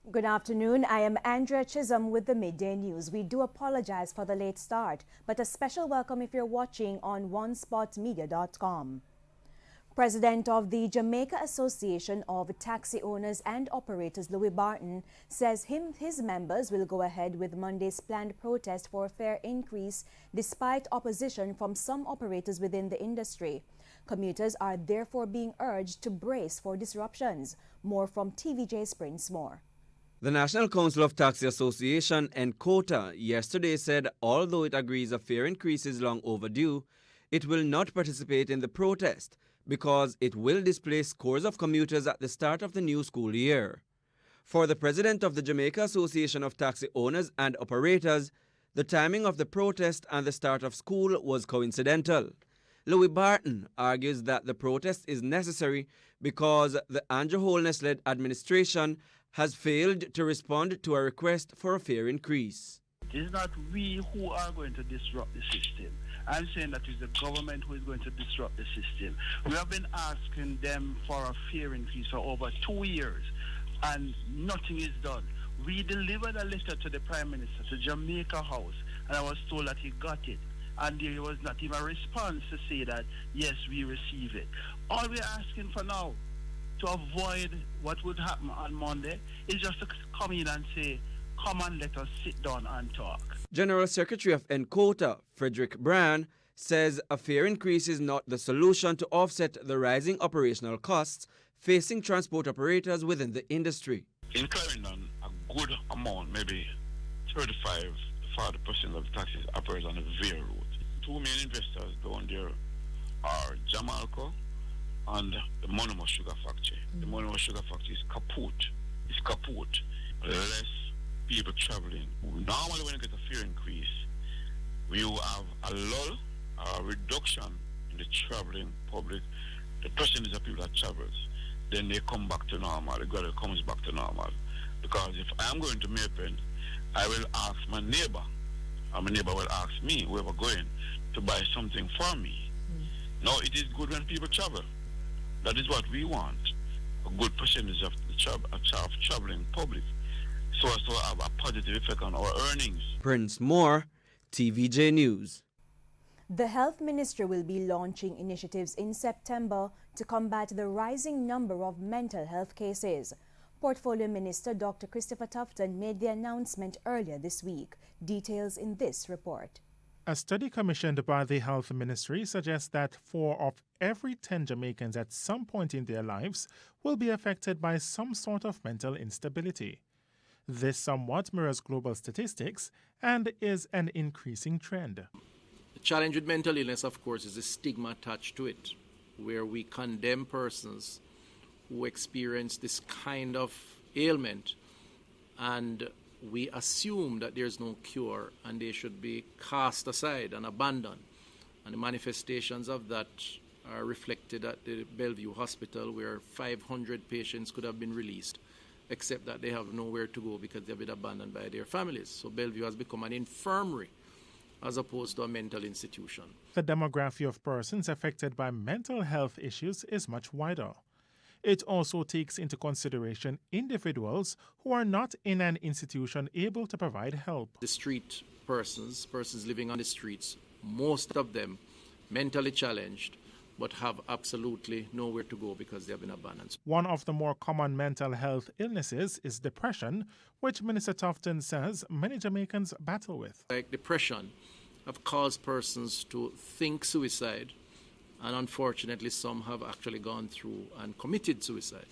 Good afternoon. I am Andrea Chisholm with the Midday News. We do apologize for the late start, but a special welcome if you're watching on onespotmedia.com. President of the Jamaica Association of Taxi Owners and Operators, Louis Barton, says his members will go ahead with Monday's planned protest for a fare increase despite opposition from some operators within the industry. Commuters are therefore being urged to brace for disruptions. More from TVJ's Prince Moore. The National Council of Taxi Association, NCOTA, yesterday said although it agrees a fare increase is long overdue, it will not participate in the protest because it will displace scores of commuters at the start of the new school year. For the president of the Jamaica Association of Taxi Owners and Operators, the timing of the protest and the start of school was coincidental. Louis Barton argues that the protest is necessary because the Andrew Holness-led administration has failed to respond to a request for a fare increase. It is not we who are going to disrupt the system. I'm saying that it's the government who is going to disrupt the system. We have been asking them for a fare increase for over 2 years, and nothing is done. We delivered a letter to the Prime Minister, to Jamaica House, and I was told that he got it. And there was not even a response to say that, yes, we receive it. All we're asking for now, to avoid what would happen on Monday, is just to come in and say, come and let us sit down and talk. General Secretary of NCOTA, Frederick Brand, says a fare increase is not the solution to offset the rising operational costs facing transport operators within the industry. In Clarendon, a good amount, maybe 35–40% of the taxis operate on the Veer route. Two main investors down there are Jamaica and the Monomo Sugar Factory. The Monomo Sugar Factory is kaput. It's kaput. Less people traveling. Normally when you get a fare increase, we will have a lull, a reduction in the traveling public. The percentage of people that travels, then they come back to normal. The gradually comes back to normal. Because if I'm going to Maypen, I will ask my neighbor, and my neighbor will ask me, whoever going, to buy something for me. Now it is good when people travel. That is what we want. A good percentage of the traveling public, so as to have a positive effect on our earnings. Prince Moore, TVJ News. The Health Ministry will be launching initiatives in September to combat the rising number of mental health cases. Portfolio Minister Dr. Christopher Tufton made the announcement earlier this week. Details in this report. A study commissioned by the Health Ministry suggests that 4 of every 10 Jamaicans at some point in their lives will be affected by some sort of mental instability. This somewhat mirrors global statistics and is an increasing trend. The challenge with mental illness, of course, is the stigma attached to it, where we condemn persons who experience this kind of ailment and we assume that there's no cure and they should be cast aside and abandoned. And the manifestations of that are reflected at the Bellevue Hospital, where 500 patients could have been released, except that they have nowhere to go because they've been abandoned by their families. So Bellevue has become an infirmary as opposed to a mental institution. The demography of persons affected by mental health issues is much wider. It also takes into consideration individuals who are not in an institution able to provide help. The street persons living on the streets, most of them mentally challenged, but have absolutely nowhere to go because they have been abandoned. One of the more common mental health illnesses is depression, which Minister Tufton says many Jamaicans battle with. Like depression have caused persons to think suicide, and unfortunately some have actually gone through and committed suicide.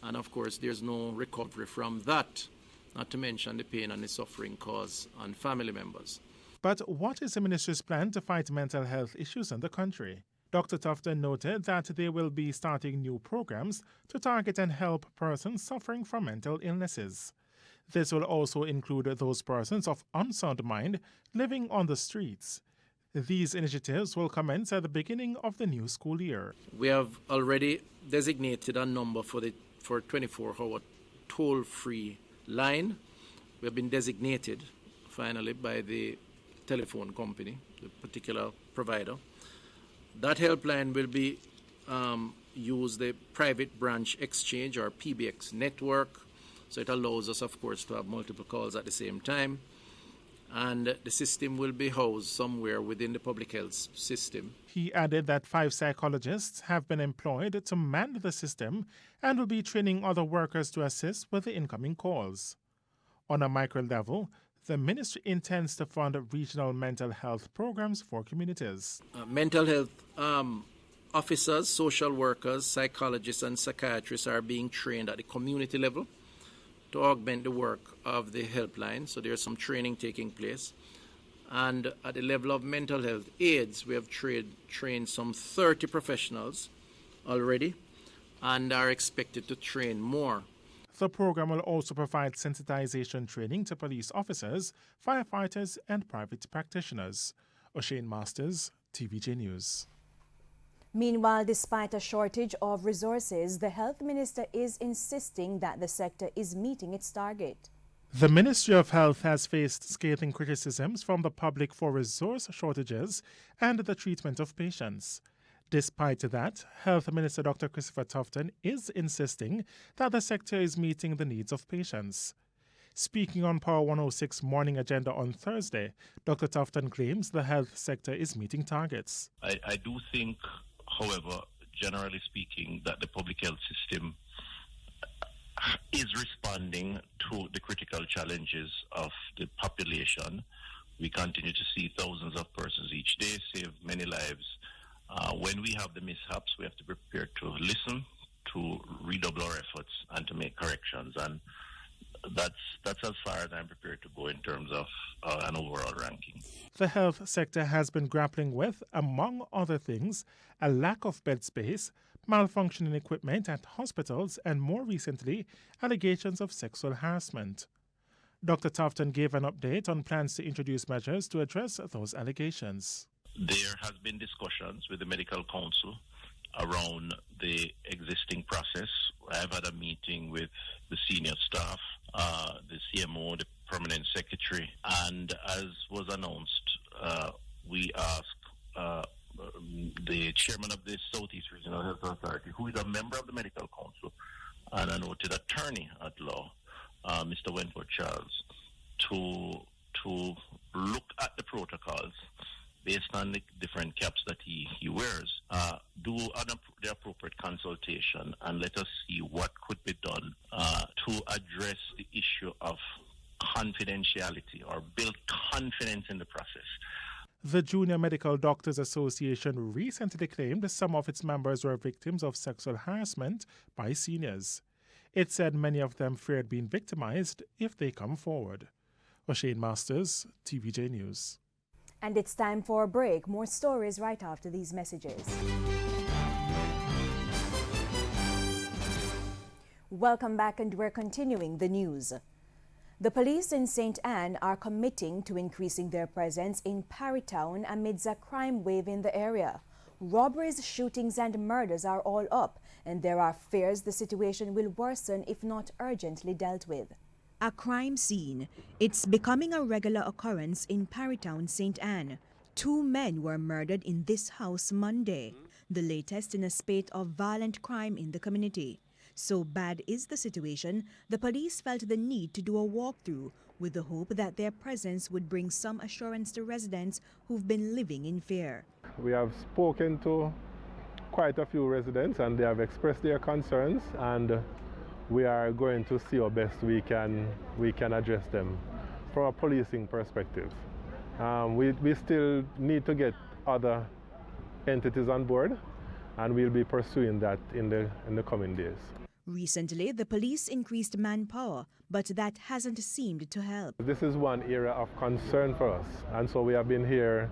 And of course there's no recovery from that, not to mention the pain and the suffering caused on family members. But what is the ministry's plan to fight mental health issues in the country? Dr. Tufton noted that they will be starting new programs to target and help persons suffering from mental illnesses. This will also include those persons of unsound mind living on the streets. These initiatives will commence at the beginning of the new school year. We have already designated a number for 24-hour toll-free line. We have been designated finally by the telephone company, the particular provider. That helpline will be use the private branch exchange or PBX network So it allows us, of course, to have multiple calls at the same time. And the system will be housed somewhere within the public health system. He added that 5 psychologists have been employed to man the system and will be training other workers to assist with the incoming calls. On a micro level, the ministry intends to fund regional mental health programs for communities. Mental health officers, social workers, psychologists and psychiatrists are being trained at the community level to augment the work of the helpline. So there's some training taking place. And at the level of mental health aides, we have trained some 30 professionals already and are expected to train more. The program will also provide sensitization training to police officers, firefighters, and private practitioners. O'Shane Masters, TVJ News. Meanwhile, despite a shortage of resources, the health minister is insisting that the sector is meeting its target. The Ministry of Health has faced scathing criticisms from the public for resource shortages and the treatment of patients. Despite that, Health Minister Dr. Christopher Tufton is insisting that the sector is meeting the needs of patients. Speaking on Power 106 Morning Agenda on Thursday, Dr. Tufton claims the health sector is meeting targets. I do think, however, generally speaking, that the public health system is responding to the critical challenges of the population. We continue to see thousands of persons each day, save many lives. When we have the mishaps, we have to be prepared to listen, to redouble our efforts, and to make corrections. And that's as far as I'm prepared to go in terms of an overall ranking. The health sector has been grappling with, among other things, a lack of bed space, malfunctioning equipment at hospitals, and more recently, allegations of sexual harassment. Dr. Tufton gave an update on plans to introduce measures to address those allegations. There has been discussions with the Medical Council around the existing process. I've had a meeting with the senior staff, the CMO, the permanent secretary, and as was announced, we asked the chairman of the Southeast Regional Health Authority, who is a member of the Medical Council and a noted attorney at law, Mr. Wentworth Charles, to look at the protocols based on the different caps that he wears, do the appropriate consultation, and let us see what could be done to address the issue of confidentiality or build confidence in the process. The Junior Medical Doctors Association recently claimed some of its members were victims of sexual harassment by seniors. It said many of them feared being victimized if they come forward. O'Shane Masters, TVJ News. And it's time for a break. More stories right after these messages. Welcome back, and we're continuing the news. The police in St. Anne are committing to increasing their presence in Parrytown amidst a crime wave in the area. Robberies, shootings and murders are all up, and there are fears the situation will worsen if not urgently dealt with. A crime scene. It's becoming a regular occurrence in Parrytown, St. Anne. 2 men were murdered in this house Monday, the latest in a spate of violent crime in the community. So bad is the situation, the police felt the need to do a walkthrough with the hope that their presence would bring some assurance to residents who've been living in fear. We have spoken to quite a few residents and they have expressed their concerns, and we are going to see how best we can address them from a policing perspective. We still need to get other entities on board, and we'll be pursuing that in the coming days. Recently, the police increased manpower, but that hasn't seemed to help. This is one area of concern for us, and so we have been here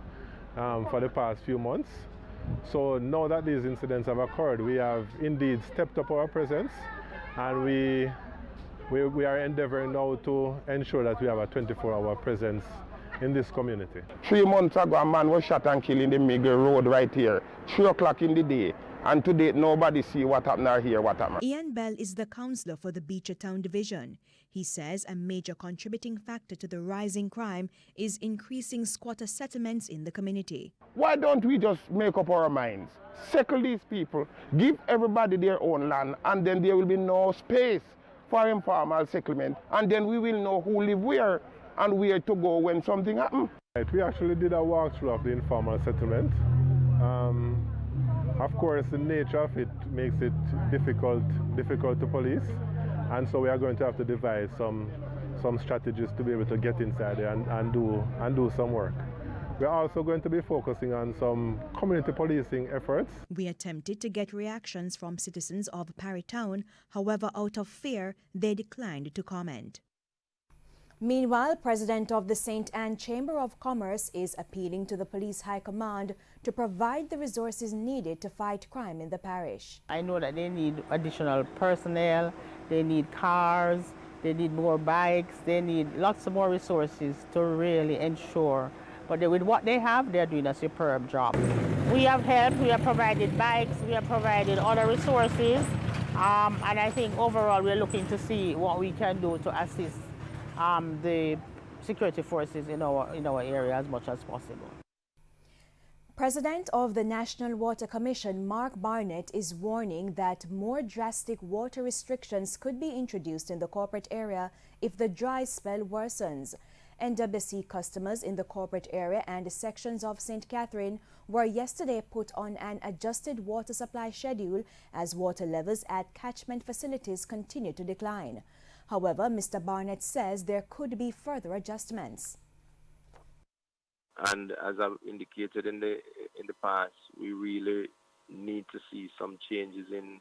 for the past few months. So now that these incidents have occurred, we have indeed stepped up our presence, and we are endeavoring now to ensure that we have a 24-hour presence in this community. 3 months ago, a man was shot and killed in the Miguel Road right here, 3 o'clock in the day. And to date, nobody see what happened or hear what happened. Ian Bell is the councillor for the Beechertown Division. He says a major contributing factor to the rising crime is increasing squatter settlements in the community. Why don't we just make up our minds, settle these people, give everybody their own land, and then there will be no space for informal settlement, and then we will know who live where and where to go when something happens. Right, we actually did a walkthrough of the informal settlement. Of course, the nature of it makes it difficult to police, and so we are going to have to devise some strategies to be able to get inside there and do some work. We're also going to be focusing on some community policing efforts. We attempted to get reactions from citizens of Parry Town. However, out of fear, they declined to comment. Meanwhile, President of the St. Anne Chamber of Commerce is appealing to the Police High Command to provide the resources needed to fight crime in the parish. I know that they need additional personnel, they need cars, they need more bikes, they need lots of more resources to really ensure. But with what they have, they're doing a superb job. We have helped, we have provided bikes, we have provided other resources, and I think overall we're looking to see what we can do to assist the security forces in our area as much as possible. President of the National Water Commission, Mark Barnett, is warning that more drastic water restrictions could be introduced in the corporate area if the dry spell worsens. NWC customers in the corporate area and sections of St. Catherine were yesterday put on an adjusted water supply schedule as water levels at catchment facilities continue to decline. However, Mr. Barnett says there could be further adjustments. And as I've indicated in the past, we really need to see some changes in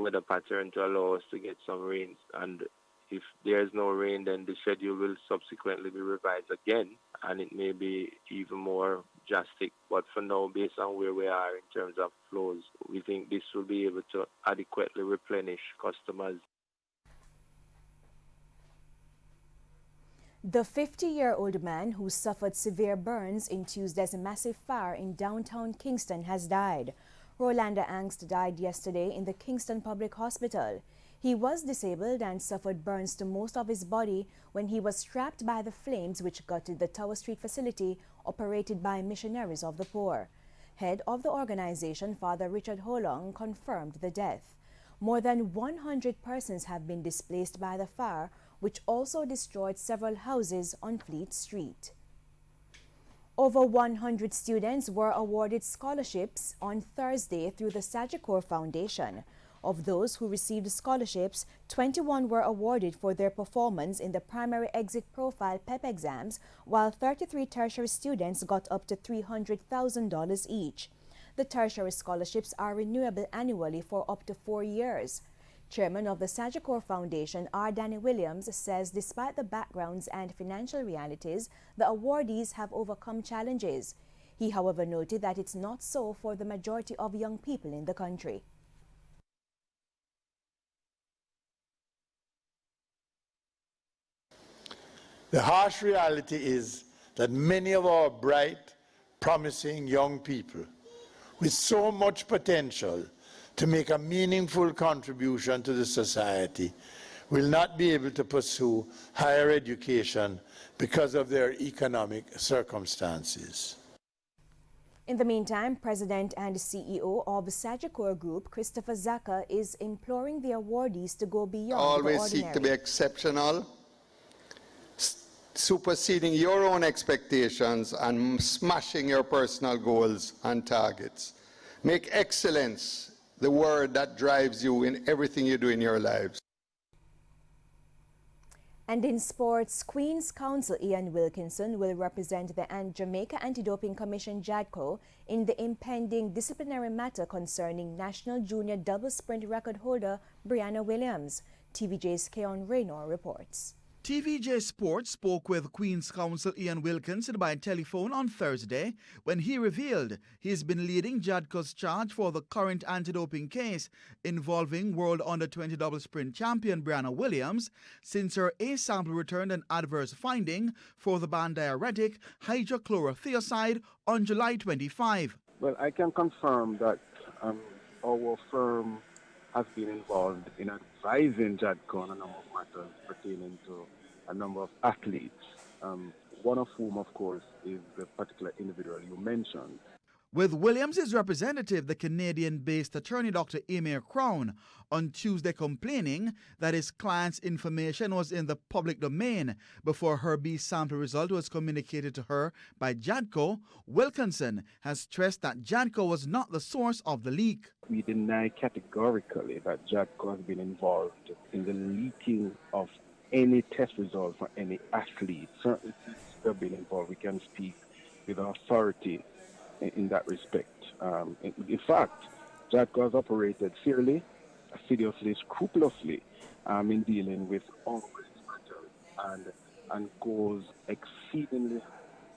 weather pattern to allow us to get some rain. And if there's no rain, then the schedule will subsequently be revised again, and it may be even more drastic. But for now, based on where we are in terms of flows, we think this will be able to adequately replenish customers. The 50-year-old man who suffered severe burns in Tuesday's massive fire in downtown Kingston has died. Rolanda Angst died yesterday in the Kingston Public Hospital. He was disabled and suffered burns to most of his body when he was trapped by the flames which gutted the Tower Street facility operated by Missionaries of the Poor. Head of the organization, Father Richard Holong, confirmed the death. More than 100 persons have been displaced by the fire, which also destroyed several houses on Fleet Street. Over 100 students were awarded scholarships on Thursday through the Sagicor Foundation. Of those who received scholarships, 21 were awarded for their performance in the Primary Exit Profile PEP exams, while 33 tertiary students got up to $300,000 each. The tertiary scholarships are renewable annually for up to 4 years. Chairman of the Sagicor Foundation, R. Danny Williams, says despite the backgrounds and financial realities, the awardees have overcome challenges. He, however, noted that it's not so for the majority of young people in the country. The harsh reality is that many of our bright, promising young people with so much potential to make a meaningful contribution to the society will not be able to pursue higher education because of their economic circumstances. In the meantime, President and CEO of Sagicor Group, Christopher Zaka, is imploring the awardees to go beyond the ordinary. Always seek to be exceptional, superseding your own expectations and smashing your personal goals and targets. Make excellence the word that drives you in everything you do in your lives. And in sports, Queen's Counsel Ian Wilkinson will represent the Jamaica Anti-Doping Commission JADCO in the impending disciplinary matter concerning National Junior Double Sprint record holder Brianna Williams. TVJ's Keon Raynor reports. TVJ Sports spoke with Queen's Counsel Ian Wilkinson by telephone on Thursday when he revealed he's been leading JADCO's charge for the current anti-doping case involving World Under-20 double sprint champion Brianna Williams since her A sample returned an adverse finding for the banned diuretic hydrochlorothiazide on July 25. Well, I can confirm that our firm has been involved in advising JADCO on a number of matters pertaining to a number of athletes, one of whom, of course, is the particular individual you mentioned. With Williams' representative, the Canadian-based attorney Dr. Emir Crown, on Tuesday complaining that his client's information was in the public domain before her B sample result was communicated to her by JADCO, Wilkinson has stressed that JADCO was not the source of the leak. We deny categorically that JADCO has been involved in the leaking of any test result for any athlete. Certainly, since they've been involved, we can speak with authority in that respect. In fact, JADCO has operated fairly, assiduously, scrupulously in dealing with all these matters and goes exceedingly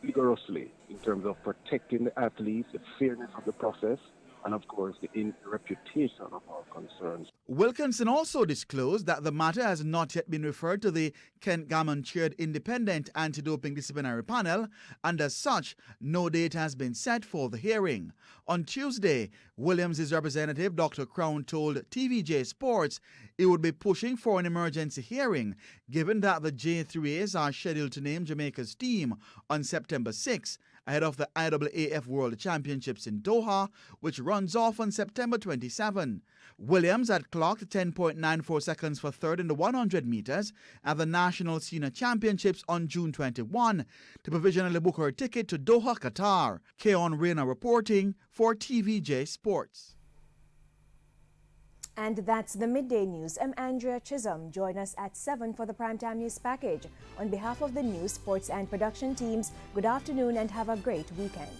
vigorously in terms of protecting the athletes, the fairness of the process, and of course the reputation of our concerns. Wilkinson also disclosed that the matter has not yet been referred to the Kent Gammon-chaired independent anti-doping disciplinary panel, and as such, no date has been set for the hearing. On Tuesday, Williams' representative, Dr. Crown, told TVJ Sports he would be pushing for an emergency hearing, given that the J3As are scheduled to name Jamaica's team on September 6, ahead of the IAAF World Championships in Doha, which runs off on September 27. Williams had clocked 10.94 seconds for third in the 100 meters at the National Senior Championships on June 21 to provisionally book her ticket to Doha, Qatar. Keon Reyna reporting for TVJ Sports. And that's the Midday News. I'm Andrea Chisholm. Join us at 7 for the Primetime News Package. On behalf of the news, sports and production teams, good afternoon and have a great weekend.